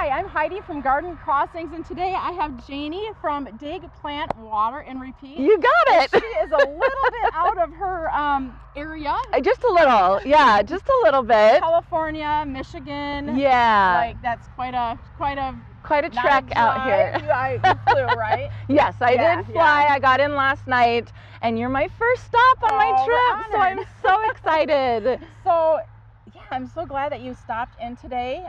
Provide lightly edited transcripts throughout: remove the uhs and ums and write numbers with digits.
Hi, I'm Heidi from Garden Crossings, and today I have Janie from Dig, Plant, Water, and Repeat. You got it. She is a little bit out of her area. Just a little, yeah, just a little bit. California, Michigan. Yeah. Like that's quite a trek out here. You flew, right? Yes, I did fly. Yeah. I got in last night, and you're my first stop on my trip, so I'm so excited. So, yeah, I'm so glad that you stopped in today.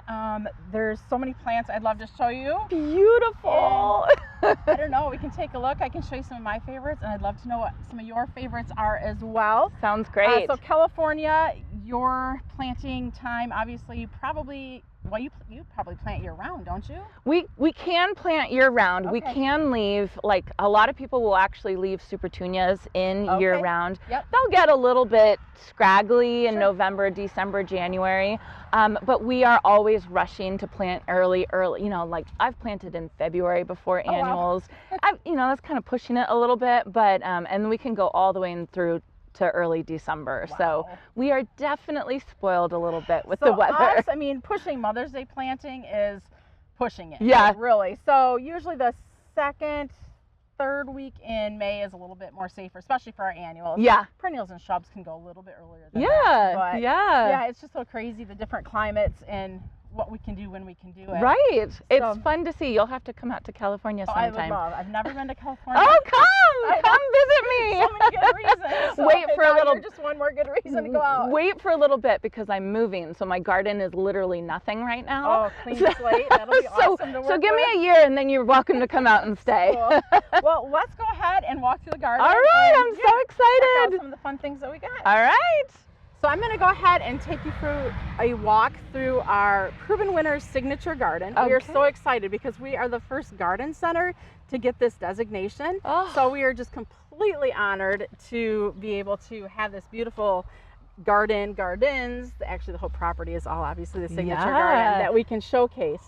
There's so many plants I'd love to show you. Beautiful. I don't know, we can take a look. I can show you some of my favorites, and I'd love to know what some of your favorites are as well. Sounds great. So California, your planting time, obviously, you probably plant year round, don't you? We can plant year round. Okay. We can leave, like a lot of people will actually leave super petunias in year round. Yep. They'll get a little bit scraggly in Sure. November, December, January. But we are always rushing to plant early, you know, like I've planted in February before annuals. Wow. You know, that's kind of pushing it a little bit, but and we can go all the way in through to early December. Wow. So we are definitely spoiled a little bit with the weather. I mean, pushing Mother's Day planting is pushing it. Yeah. Like, really. So usually the second, third week in May is a little bit more safer, especially for our annuals. Yeah. Perennials and shrubs can go a little bit earlier than that. But Yeah, it's just so crazy, the different climates and what we can do when we can do it. right. It's fun to see. You'll have to come out to California I would sometime. love. I've never been to California. Oh, come visit me. So many good reasons. So, Wait for a now little. you're just one more good reason to go out. Wait for a little bit because I'm moving, so my garden is literally nothing right now. Oh, clean slate. That'll be awesome to work So give me with. a year, and then you're welcome to come out and stay. Cool. Well, let's go ahead and walk through the garden. All right, and, I'm so check out excited. some of the fun things that we got. All right. So I'm going to go ahead and take you through a walk through our Proven Winners Signature Garden. We are Okay. so excited because we are the first garden center to get this designation. Oh. So we are just completely honored to be able to have this beautiful gardens. Actually, the whole property is all obviously the signature garden that we can showcase.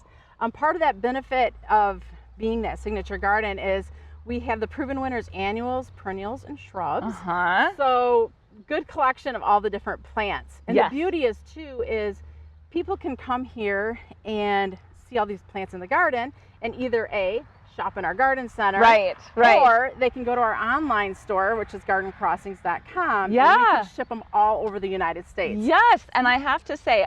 Part of that benefit of being that signature garden is we have the Proven Winners annuals, perennials, and shrubs. So good collection of all the different plants. And Yes. the beauty is people can come here and see all these plants in the garden and either shop in our garden center, Right. or they can go to our online store, which is gardencrossings.com, and we Yeah. can ship them all over the United States. Yes, and I have to say,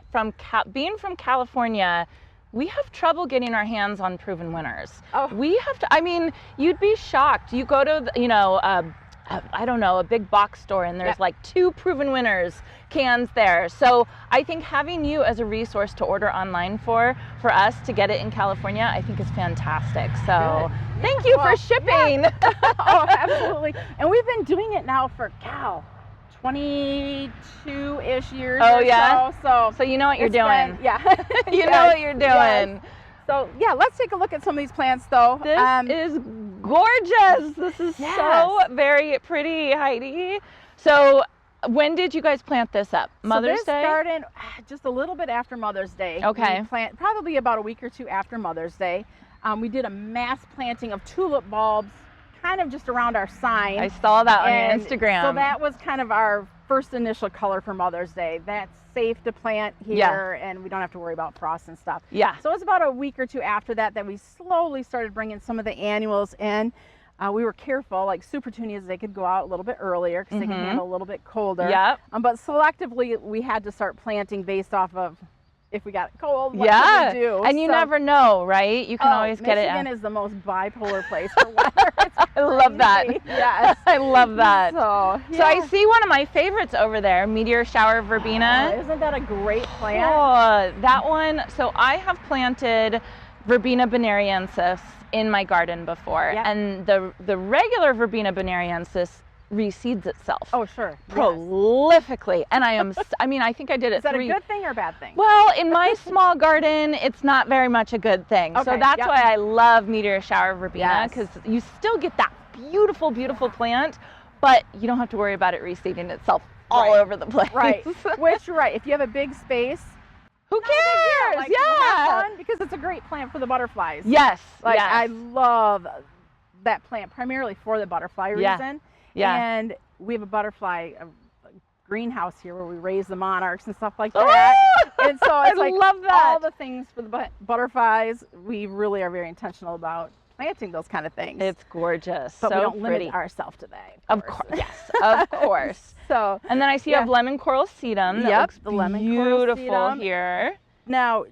being from California, we have trouble getting our hands on Proven Winners. Oh. We have to. I mean, you'd be shocked. You go to, I don't know, a big box store, and there's like 2 Proven Winners cans there. So I think having you as a resource to order online for us to get it in California, I think is fantastic. So thank you for shipping. Oh, absolutely. And we've been doing it now for 22-ish years. Oh, or yeah? So So you know what you're it's doing. been- yeah. You know what you're doing. Yes. So yeah, let's take a look at some of these plants though. This is gorgeous. This is so very pretty, Heidi. So when did you guys plant this up? Mother's so this Day? garden, just a little bit after Mother's Day. Okay. We plant probably about a week or 2 after Mother's Day. We did a mass planting of tulip bulbs kind of just around our sign. I saw that on your And Instagram. So that was kind of our first initial color for Mother's Day. That's safe to plant here, and we don't have to worry about frost and stuff. Yeah. So it was about a week or 2 after that we slowly started bringing some of the annuals in. We were careful, like super petunias, they could go out a little bit earlier because they can handle a little bit colder. Yep. But selectively, we had to start planting based off of if we got cold, what can we do? And you never know, right? You can always get it. Michigan is the most bipolar place for weather. It's I love that. crazy. Yes. I love that. So, So I see one of my favorites over there, Meteor Shower Verbena. Oh, isn't that a great plant? Oh, that one. So I have planted Verbena bonariensis in my garden before, and the regular Verbena bonariensis reseeds itself. Oh, sure. Prolifically. And I think I did it Is that 3 a good thing or a bad thing? Well, in my small garden, it's not very much a good thing. So Okay, that's yep. why I love Meteor Shower Verbena, Yes. because you still get that beautiful, beautiful plant, but you don't have to worry about it reseeding itself all Right. over the place. Right. Which you're right. If you have a big space, Who cares? like, Yeah. have fun, because it's a great plant for the butterflies. Yes. Like yes. I love that plant primarily for the butterfly Yeah. reason. Yeah. And we have a butterfly, a greenhouse here where we raise the monarchs and stuff like that. And so it's I like love that. all the things for the butterflies. We really are very intentional about planting those kind of things. It's gorgeous. But so we don't pretty. limit ourselves to that. Of course, yes, of course. So, and then I see you have lemon coral sedum. That looks the lemon coral beautiful sedum. here. Now,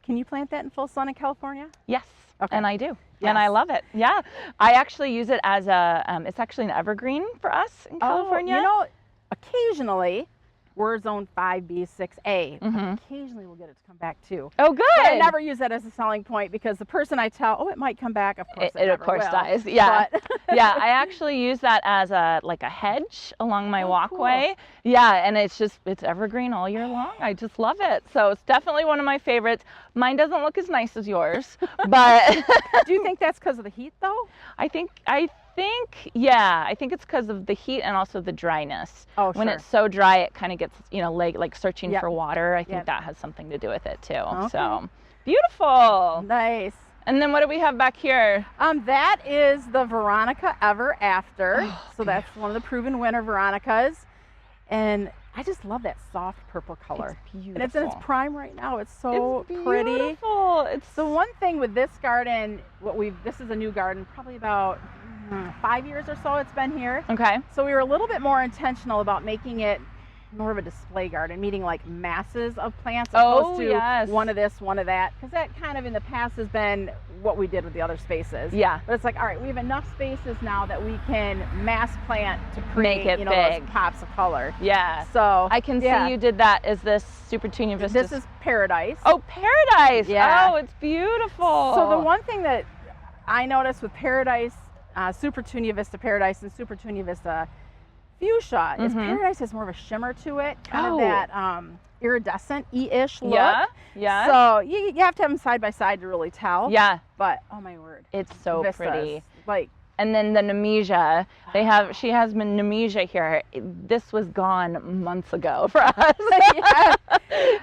can you plant that in full sun in California? Yes, Okay. and I do. Yes. And I love it. Yeah, I actually use it as a. It's actually an evergreen for us in California. Oh, you know, occasionally we're zone 5B, 6A. Mhm. Occasionally we'll get it to come back too. Oh, good. But I never use that as a selling point because the person I tell, it might come back. Of course, It of never course will. dies. Yeah. But Yeah, I actually use that as a hedge along my Oh, walkway. Yeah, and it's evergreen all year long. I just love it. So it's definitely one of my favorites. Mine doesn't look as nice as yours, but do you think that's because of the heat though? I think it's because of the heat and also the dryness. Oh, When sure. it's so dry, it kind of gets, like searching Yep. for water. I think Yep. that has something to do with it too. Okay. So beautiful. Nice. And then what do we have back here? That is the Veronica Ever After. Oh, So that's one of the proven winner Veronicas. And I just love that soft purple color. It's beautiful. And it's in its prime right now. It's so It's pretty. beautiful. It's The one thing with this garden, this is a new garden, probably about 5 years or so it's been here. okay. So we were a little bit more intentional about making it more of a display garden, meaning like masses of plants opposed to yes. one of this, one of that. Because that kind of in the past has been what we did with the other spaces. Yeah. But it's like, all right, we have enough spaces now that we can mass plant to create, Make it big. those pops of color. Yeah. So I can yeah. see you did that. Is this Supertunia Vistas? This is Paradise. Oh, Paradise. Yeah. Oh, it's beautiful. So the one thing that I noticed with Paradise, Supertunia Vista Paradise and Supertunia Vista Fuchsia is Mhm. Paradise has more of a shimmer to it, kind Oh. of that iridescent ish look. Yeah. Yeah. So you have to have them side by side to really tell. yeah. But oh my word, It's so Vistas, pretty. Like And then the Nemesia, she has Nemesia here. This was gone months ago for us. Yeah.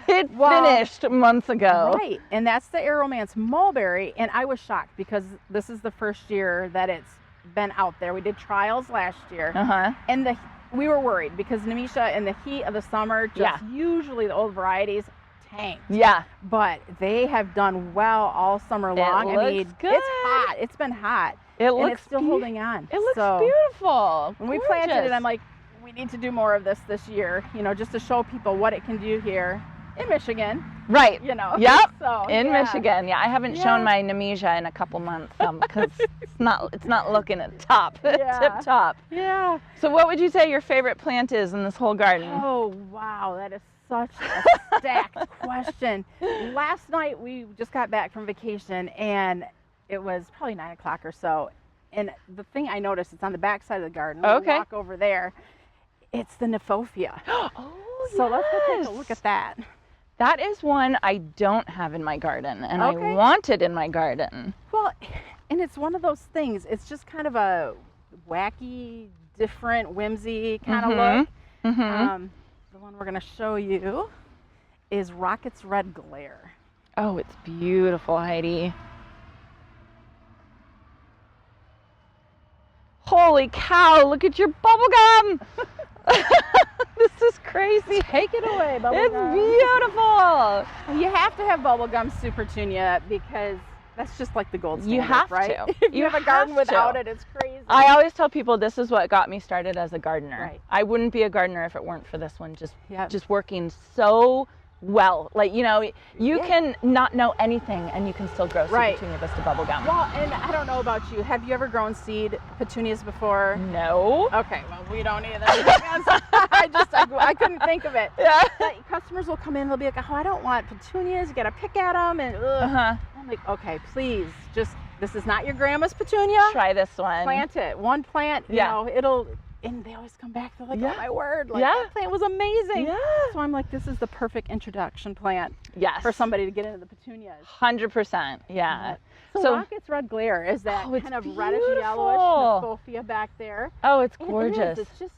It Well, finished months ago. right, and that's the Aromance Mulberry, and I was shocked because this is the first year that it's been out there. We did trials last year. Uh-huh. And we were worried because Nemesia in the heat of the summer, just usually the old varieties tanked. Yeah. But they have done well all summer long. I looks mean, good. it's hot. It's been hot. It And looks it's still holding on. It looks So beautiful. when we planted Gorgeous. it, I'm like, we need to do more of this year, just to show people what it can do here in Michigan, Right. Yep. So In yeah. Michigan. Yeah, I haven't Yeah. shown my Nemesia in a couple months because it's not looking at top, Yeah. tip top. Yeah. So what would you say your favorite plant is in this whole garden? Oh, wow. That is such a stacked question. Last night, we just got back from vacation, and it was probably 9 o'clock or so. And the thing I noticed, it's on the back side of the garden. We'll Okay. walk over there. It's the Nephophia. Oh, So let's go take a yes. look at that. That is one I don't have in my garden, and Okay. I want it in my garden. Well, and it's one of those things. It's just kind of a wacky, different, whimsy kind of look. Mm-hmm. The one we're going to show you is Rocket's Red Glare. Oh, it's beautiful, Heidi. Holy cow, look at your bubble gum. This is crazy. Take it away, It's bubblegum. beautiful. You have to have bubblegum Supertunia because that's just like the gold standard, You have right? to. If you You have a garden have to. without it, it's crazy. I always tell people this is what got me started as a gardener. Right. I wouldn't be a gardener if it weren't for this one Yep. just working so well. Like, you Yeah. can not know anything and you can still grow Right. Supertunia Vista bubblegum. Well, and I don't know about you. Have you ever grown seed petunias before? No. Okay, well, we don't either. I couldn't think of it. Yeah. But customers will come in, they'll be like, oh, I don't want petunias. You got to pick at them. And ugh. Uh-huh. I'm like, okay, please, this is not your grandma's petunia. Try this one. Plant it. One plant, Yeah. and they always come back. They're like, Yeah. oh my word, like Yeah. that plant was amazing. Yeah. So I'm like, this is the perfect introduction plant Yes. for somebody to get into the petunias. 100%. Yeah. So Rocket's Red Glare is that Oh, it's kind of reddish beautiful. yellowish Nephophia back there. Oh, it's And gorgeous. It is. It's just,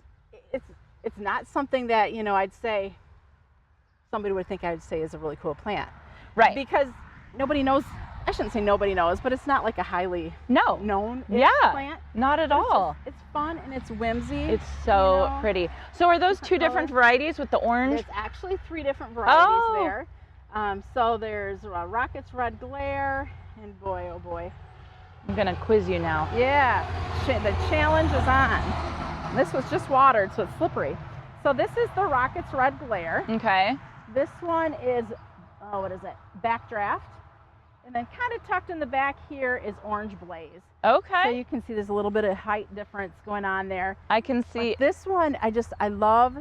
it's not something that, I'd say somebody would think I would say is a really cool plant. Right. Because nobody knows I shouldn't say nobody knows, but it's not like a highly No. known Yeah. plant. Not at all. It's fun and it's whimsy. It's so you know? pretty. So are those two different colors. varieties with the orange? There's actually 3 different varieties Oh. there. So there's Rockets Red Glare, and boy, oh boy. I'm gonna quiz you now. Yeah, the challenge is on. This was just watered, so it's slippery. So this is the Rockets Red Glare. Okay. This one is, what is it? Backdraft. And then kind of tucked in the back here is Orange Blaze. Okay. So you can see there's a little bit of height difference going on there. I can see. But this one, I love,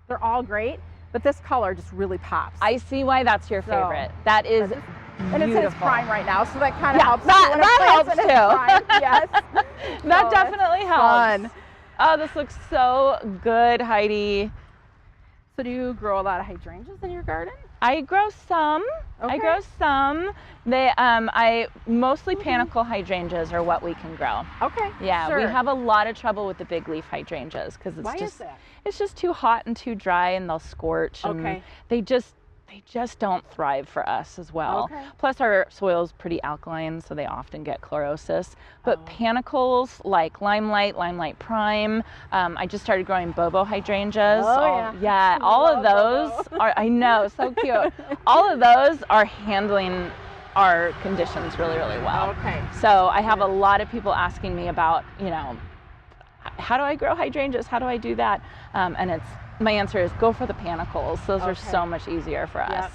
they're all great, but this color just really pops. I see why that's your So, favorite. That is But and it's in its beautiful. prime right now, so that kind of Yeah, helps. that- when a that plant's helps in its too. prime, yes. That So definitely it's helps. fun. Oh, this looks so good, Heidi. So do you grow a lot of hydrangeas in your garden? I grow some. Okay. I grow some. They I mostly panicle hydrangeas are what we can grow. Okay. Yeah, sure. we have a lot of trouble with the big leaf hydrangeas because Why is that? it's just too hot and too dry and they'll scorch and Okay. they just don't thrive for us as well. Okay. Plus our soil's pretty alkaline, so they often get chlorosis. But Oh. panicles like Limelight Prime, I just started growing Bobo hydrangeas. Oh, yeah. All of Love those are, I know, so cute. All of those are handling our conditions really, really well. Okay. So I have a lot of people asking me about, how do I grow hydrangeas? How do I do that? And my answer is go for the panicles. Those are Okay. so much easier for us. Yep.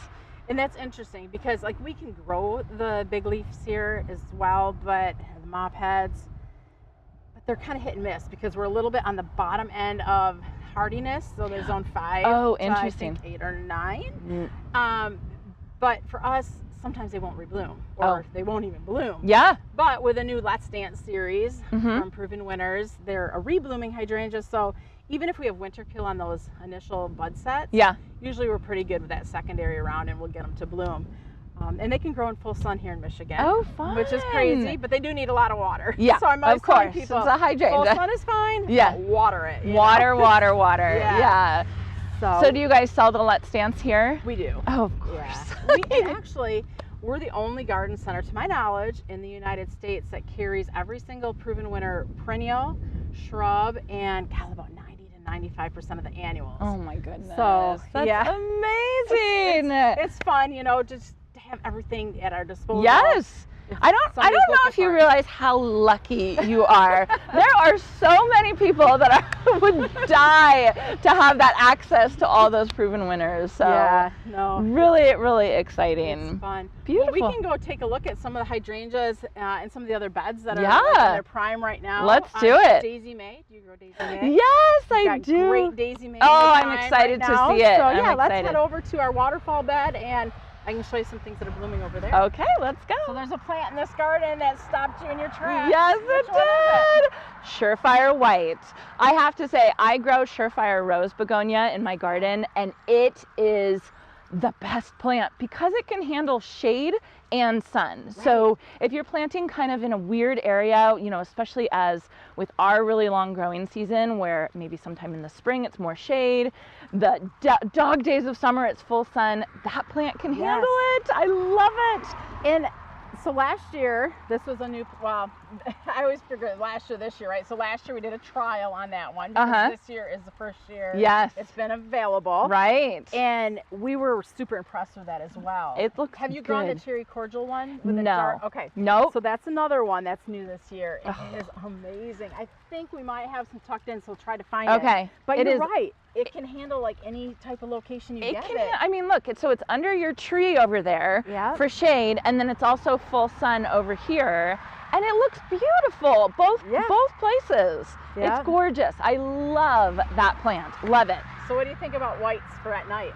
And that's interesting because like we can grow the big leaves here as well, but the mop heads, but they're kind of hit and miss because we're a little bit on the bottom end of hardiness. So there's zone 5. Oh, to, interesting. I think 8 or 9. But for us, sometimes they won't rebloom or they won't even bloom. Yeah. But with a new Let's Dance series Mhm. from Proven Winners, they're a reblooming hydrangea. So even if we have winter kill on those initial bud sets, Yeah. usually we're pretty good with that secondary round and we'll get them to bloom. And they can grow in full sun here in Michigan. Oh, fun. Which is crazy, but they do need a lot of water. Yeah, So I'm always of course. telling people, It's a hydrangea. full sun is fine. Yeah. But water it. you know? Water. Yeah. Yeah. So do you guys sell the Let's Dance here? We do. Oh, of Yeah. course. And actually, we're the only garden center, to my knowledge, in the United States that carries every single Proven Winner perennial, shrub, and about 90 to 95% of the annuals. Oh my goodness. So, that's yeah. amazing. It's fun, just to have everything at our disposal. Yes. If I don't somebody's know looking if you for it. realize how lucky you are. There are so many people that would die to have that access to all those Proven Winners. So Yeah, no. really, really exciting. It's fun. Beautiful. Well, we can go take a look at some of the hydrangeas and some of the other beds that are Yeah. like in their prime right now. Let's do it. Daisy May. Do you grow Daisy May? Yes, I Got do. Great Daisy May. Oh, in I'm prime excited right to now. see it. So I'm yeah, let's excited. head over to our waterfall bed and I can show you some things that are blooming over there. Okay, let's go. So there's a plant in this garden that stopped you in your tracks. Yes, Which it one is did. Surefire White. I have to say, I grow Surefire Rose Begonia in my garden, and it is the best plant because it can handle shade and sun. So if you're planting kind of in a weird area, especially as with our really long growing season where maybe sometime in the spring it's more shade, the dog days of summer it's full sun, that plant can handle it. I love it. And so last year, this was a new, well, I always figure last year, this year, right? So last year we did a trial on that one because this year is the first year Yes. it's been available. Right. And we were super impressed with that as well. It looks Have you grown the good. cherry cordial one? With the No. dark? Okay. Nope. So that's another one that's new this year. It is amazing. I think we might have some tucked in, so we'll try to find it. Okay. But It you're is- right. It can handle like any type of location you It get can. it. I mean, look. So it's under your tree over there Yep. for shade, and then it's also full sun over here, and it looks beautiful. Both places. Yeah. It's gorgeous. I love that plant. Love it. So what do you think about whites for at night?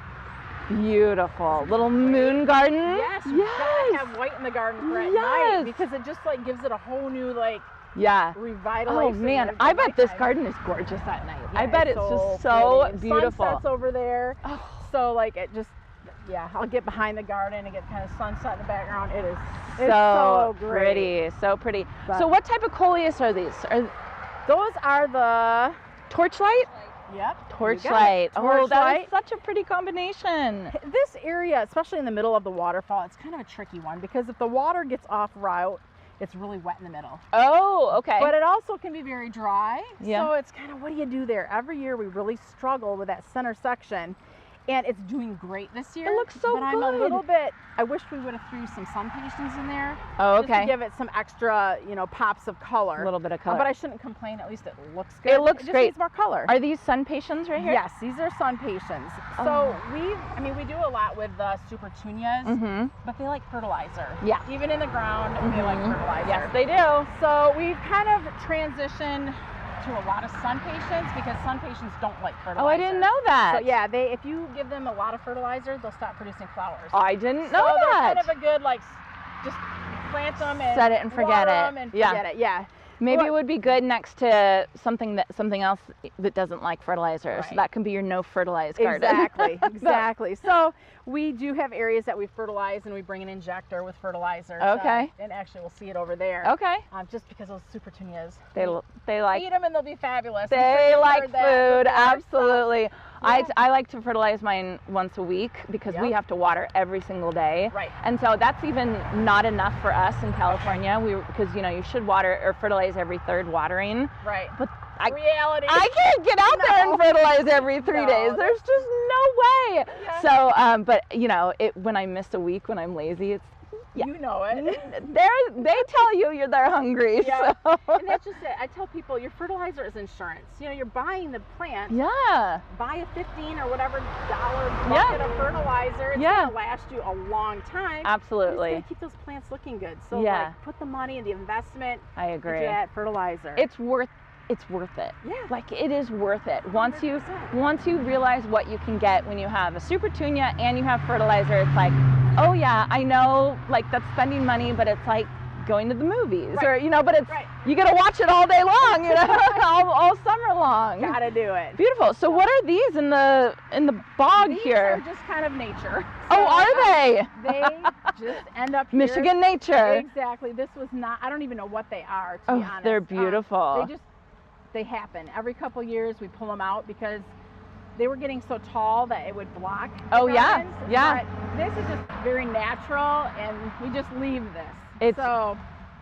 Beautiful. Little moon garden. Yes, you gotta have white in the garden for at Yes. night because it just like gives it a whole new like Yeah. revitalization. Oh man, of I the bet this nighttime. garden is gorgeous at night. Yeah, I bet it's just so pretty. And beautiful. Sunsets over there. Oh. So like it just, I'll get behind the garden and get kind of sunset in the background. It's So so great. pretty, so pretty. But- So what type of coleus are these? Are Those are the torchlight? Yep. Torchlight. Oh, that Torchlight. is such a pretty combination. This area, especially in the middle of the waterfall, it's kind of a tricky one because if the water gets off route, it's really wet in the middle. Oh, okay. But it also can be very dry. Yeah. So it's kind of, what do you do there? Every year we really struggle with that center section. And it's doing great this year. It looks so but I'm a good. little bit, I wish we would have threw some sun patients in there. Oh, Just to okay. give it some extra, pops of color. A little bit of color. But I shouldn't complain. At least it looks good. It looks just great. needs more color. Are these sun patients right here? Yes, these are sun patients. Oh. So we do a lot with super tunias, Mm-hmm. but they like fertilizer. Yeah. Even in the ground, they like Mhm. fertilizer. Yes, they do. So we've kind of transitioned to a lot of sun patients because sun patients don't like fertilizer. Oh, I didn't know that. So yeah, if you give them a lot of fertilizer, they'll stop producing flowers. I didn't so know they're that. kind of a good just plant them and set it and forget water it. 'em and Yeah. forget it. Yeah. Maybe Well- it would be good next to something else that doesn't like fertilizer. So Right. that can be your no fertilized garden. Exactly, exactly. So we do have areas that we fertilize and we bring an injector with fertilizer. Okay. And actually we'll see it over there. Okay. Just because those super tunias. They like Eat them and they'll be fabulous. I'm sure they you've like heard that food. before, so- Absolutely. Yeah. I like to fertilize mine once a week because we Yep. have to water every single day. Right. And so that's even not enough for us in California. Because you should water or fertilize every third watering. Right. But Reality. I can't get out there and No. fertilize every 3 No. days. There's just no way. Yeah. So, but when I miss a week when I'm lazy, it's yeah. You know it. they tell you they're hungry. Yeah. So. And that's just it. I tell people your fertilizer is insurance. You're buying the plant. Yeah. Buy a 15 or whatever dollar bucket of fertilizer. It's Yeah. gonna last you a long time. Absolutely. You just gotta keep those plants looking good. So Yeah. put the money in the investment I agree. into that fertilizer. It's worth it. Yeah. Like it is worth it. Once you 100%. realize what you can get when you have a super tunia and you have fertilizer, it's like, oh yeah, I know, like that's spending money, but it's like going to the movies Right. or but it's Right. you gotta watch it all day long, all summer long. Gotta do it. Beautiful. So what are these in the bog These here? are just kind of nature. Oh, So, are they? They just end up here. Michigan nature. Exactly. This was not. I don't even know what they are. To be Oh, honest, they're beautiful. They happen every couple years. We pull them out because they were getting so tall that it would block. the Oh, yeah. gardens. Yeah. But this is just very natural, and we just leave this. It's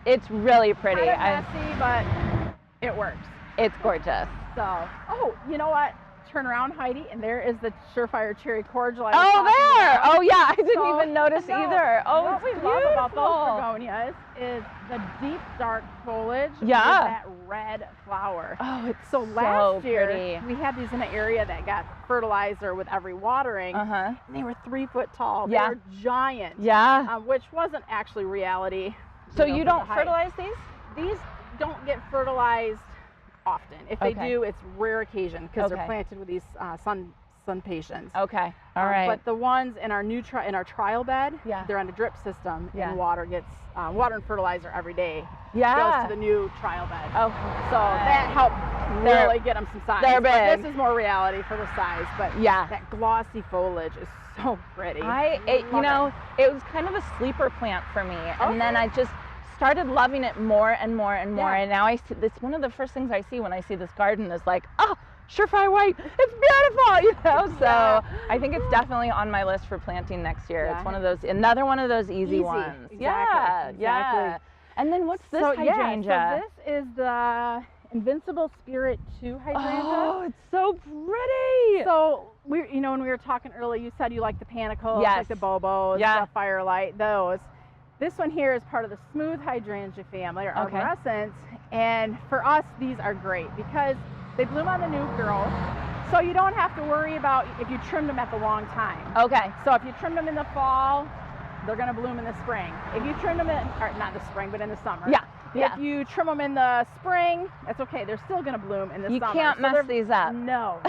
It's really pretty. kind of messy, but it works. It's gorgeous. So, oh, you know what? Turn around, Heidi, and there is the Surefire Cherry Cordial. I was Oh, talking there! about. Oh, yeah. I didn't So, even notice no, either. Oh, what it's we beautiful. love about those begonias is the deep dark foliage Yeah. with that red flower. Oh, it's So last year pretty. we had these in an area that got fertilizer with every watering, Uh-huh. and they were 3 foot tall. Yeah. They were giant, Yeah. which wasn't actually reality. So know, you for the don't height. fertilize these? These don't get fertilized often. If they Okay. do, it's rare occasion because Okay. they're planted with these sun patients. Okay. All right. But the ones in our new trial bed, Yeah. they're on a drip system, Yeah. and water and fertilizer every day yeah. goes to the new trial bed. Oh. So that helped They're- really get them some size. they're But big. this is more reality for the size, but Yeah. that glossy foliage is so pretty. It was kind of a sleeper plant for me, and then Okay. I just started loving it more and more and more. Yeah. And now it's one of the first things I see when I see this garden is like, oh, Surefire White, it's beautiful, So Yeah. I think it's definitely on my list for planting next year. Yeah. It's another one of those easy ones. Exactly, Yeah, yeah. exactly. And then what's this so, hydrangea? Yeah, so this is the Invincible Spirit 2 hydrangea. Oh, it's so pretty. So when we were talking earlier, you said you like the panicles, Yes. like the bobos, Yeah. the firelight, those. This one here is part of the smooth hydrangea family, or Okay. arborescens, and for us, these are great because they bloom on the new growth, so you don't have to worry about if you trimmed them at the wrong time. Okay. So if you trimmed them in the fall, they're going to bloom in the spring. If you trimmed them or not the spring, but in the summer. Yeah. Yeah. If you trim them in the spring, that's okay. They're still going to bloom in the You summer. can't So mess they're- these up. No,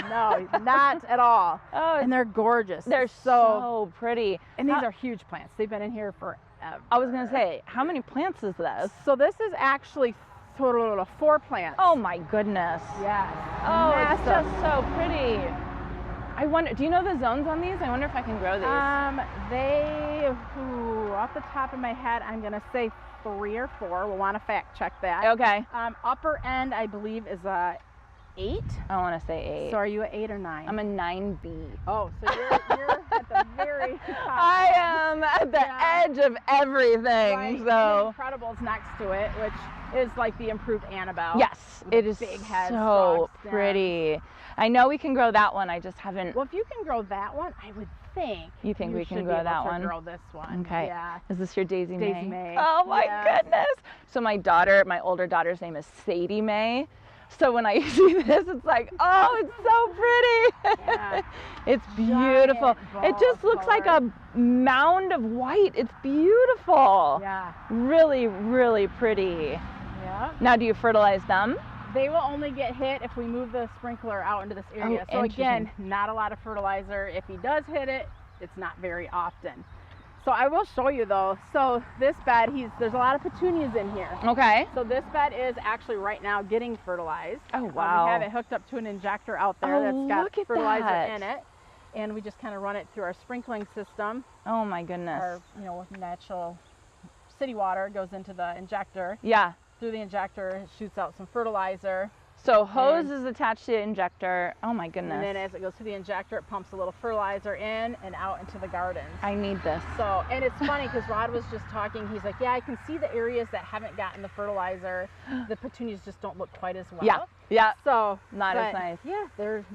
not at all. Oh, And they're gorgeous. they're so pretty. and these How- are huge plants. They've been in here forever. I was gonna say, how many plants is this? So this is actually 4 plants. Oh my goodness. yes. Oh, it's Massive. just so pretty. I wonder, do you know the zones on these? I wonder if I can grow these. Off the top of my head, I'm gonna say 3 or 4. We'll want to fact check that. Okay. Upper end, I believe, is a 8? I want to say 8. So are you an 8 or 9? I'm a 9B. Oh, so you're at the very top. I am at the edge of everything. Right. So Incredible's next to it, which is like the improved Annabelle. yes, with it a is big head, so strong stem. pretty. I know we can grow that one. I just haven't. Well, if you can grow that one, I would think. You think we can should grow be able that to one? Grow this one. Okay. Yeah. Is this your Daisy May? Daisy May. Oh my Yeah. goodness. So my older daughter's name is Sadie May. So when I see this, it's like, oh, it's so pretty. Yeah. It's beautiful. Giant It just ball looks like color. a mound of white. It's beautiful. Yeah. Really, really pretty. Yeah. Now, do you fertilize them? They will only get hit if we move the sprinkler out into this area. Oh, So again, interesting. not a lot of fertilizer. If he does hit it, it's not very often. So I will show you though. So this bed, there's a lot of petunias in here. Okay. So this bed is actually right now getting fertilized. Oh, wow. We have it hooked up to an injector out there Oh, that's look got at fertilizer that. in it. And we just kind of run it through our sprinkling system. Oh my goodness. Our, with natural city water goes into the injector. Yeah. Through the injector, it shoots out some fertilizer. So hose is attached to the injector. Oh my goodness. And then as it goes through the injector, it pumps a little fertilizer in and out into the gardens. I need this. So, and it's funny because Rod was just talking. He's like, yeah, I can see the areas that haven't gotten the fertilizer. The petunias just don't look quite as well. Yeah. Yeah. So Not as nice. Yeah,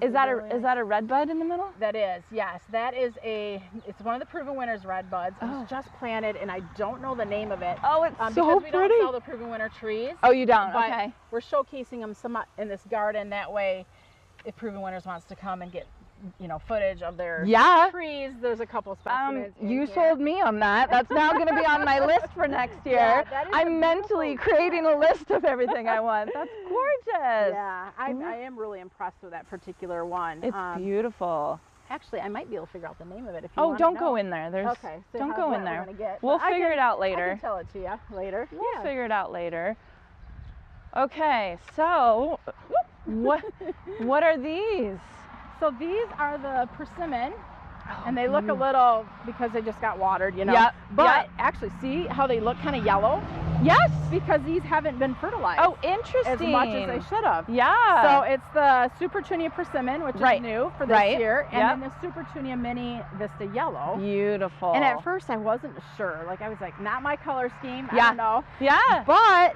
Is that really a red bud in the middle? That is, yes. That is it's one of the Proven Winners red buds. It was just planted, and I don't know the name of it. Oh, it's because so we pretty. don't sell the Proven Winner trees. Oh, you don't? But Okay. we're showcasing them some in this garden. That way, if Proven Winners wants to come and get, footage of their Yeah. trees, there's a couple specimens. in You here. sold me on that. That's now going to be on my list for next year. Yeah, that is a I'm mentally beautiful- creating a list of everything I want. That's gorgeous. Yeah, I am really impressed with that particular one. It's beautiful. Actually, I might be able to figure out the name of it if you Oh, want don't to go know. in there. There's Okay, so don't how- go what in we're there. gonna get. We'll But I figure can- it out I later. can tell it to you later. We'll Yeah. figure it out later. Okay, so what are these? So these are the persimmon, and they look a little, because they just got watered, Yep, But yep. actually, see how they look kind of yellow? Yes. Because these haven't been fertilized Oh, interesting. as much as they should have. Yeah. So it's the Super Tunia Persimmon, which Right. is new for this Right. year, and Yep. then the Super Tunia Mini Vista Yellow. Beautiful. And at first I wasn't sure. Like I was like, not my color scheme. Yeah. I don't know. Yeah. But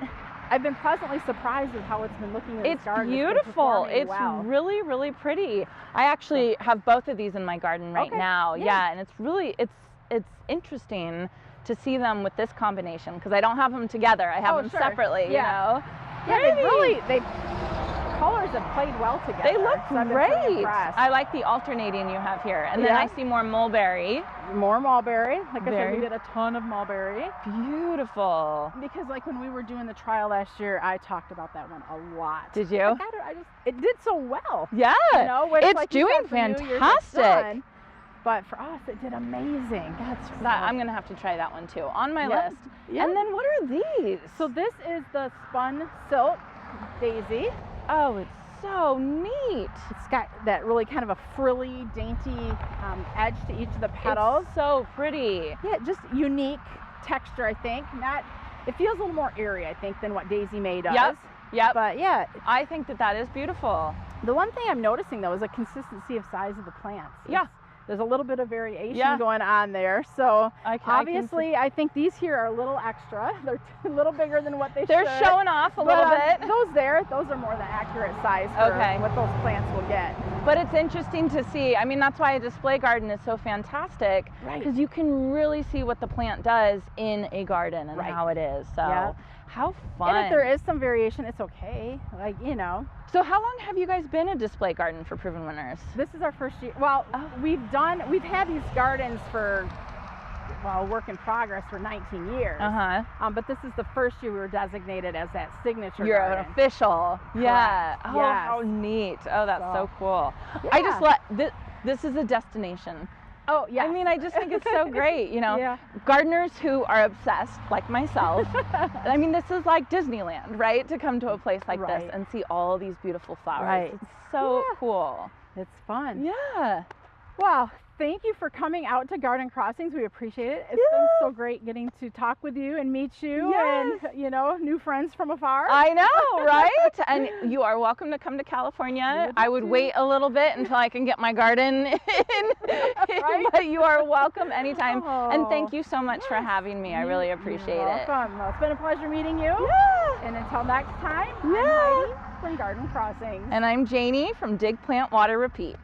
I've been pleasantly surprised with how it's been looking in It's this garden. beautiful. It's been It's performing well. really, really pretty. I actually have both of these in my garden right Okay. now. Yeah. Yeah, and it's really it's interesting to see them with this combination because I don't have them together. I have Oh, them sure. separately. Yeah. You know. Yeah, Pretty. they colors have played well together. They look so I've been pretty great. impressed. I like the alternating you have here, and then Yeah. I see more mulberry. More mulberry. Like I said, Very- we did a ton of mulberry. Beautiful. Because like when we were doing the trial last year, I talked about that one a lot. Did you? It did so well. Yeah. Which, It's like you doing said, for you, yours is fantastic. done. But for us, it did amazing. I'm gonna have to try that one too on my Yep. list. Yep. And then what are these? So this is the spun silk daisy. Oh, it's so neat. It's got that really kind of a frilly, dainty edge to each of the petals. It's so pretty. Yeah, just unique texture, I think. It feels a little more airy, I think, than what Daisy May does. Yep. But yeah, I think that is beautiful. the one thing I'm noticing though is a consistency of size of the plants. Yeah. There's a little bit of variation Yeah. going on there. So I can obviously, I think these here are a little extra. They're a little bigger than what they They're should. showing off a But, little bit. those are more the accurate size for Okay. what those plants will get. But it's interesting to see. I mean, that's why a display garden is so fantastic. Right. Because you can really see what the plant does in a garden and Right. how it is. So Yeah. how fun. And if there is some variation, it's okay. So how long have you guys been a display garden for Proven Winners? This is our first year. Well, Oh. we've had these gardens for, work in progress for 19 years. But this is the first year we were designated as that signature You're garden. an official. Yeah. Correct. Oh, Yes. how neat. Oh, that's so So, cool. I yeah. just this is a destination. Oh, yeah. I mean, I just think it's so great, Yeah. Gardeners who are obsessed, like myself. I mean, this is like Disneyland, right? To come to a place like Right. this and see all these beautiful flowers. Right. It's so Yeah. cool. It's fun. Yeah. Well, thank you for coming out to Garden Crossings. We appreciate it. It's been so great getting to talk with you and meet you and, you know, new friends from afar. I know, right? And you are welcome to come to California. I would wait a little bit until I can get my garden in, Right? but you are welcome anytime. And thank you so much for having me. I really appreciate it. Welcome. Well, it's been a pleasure meeting you. Yeah. And until next time, I'm Heidi from Garden Crossings. And I'm Janie from Dig, Plant, Water, Repeat.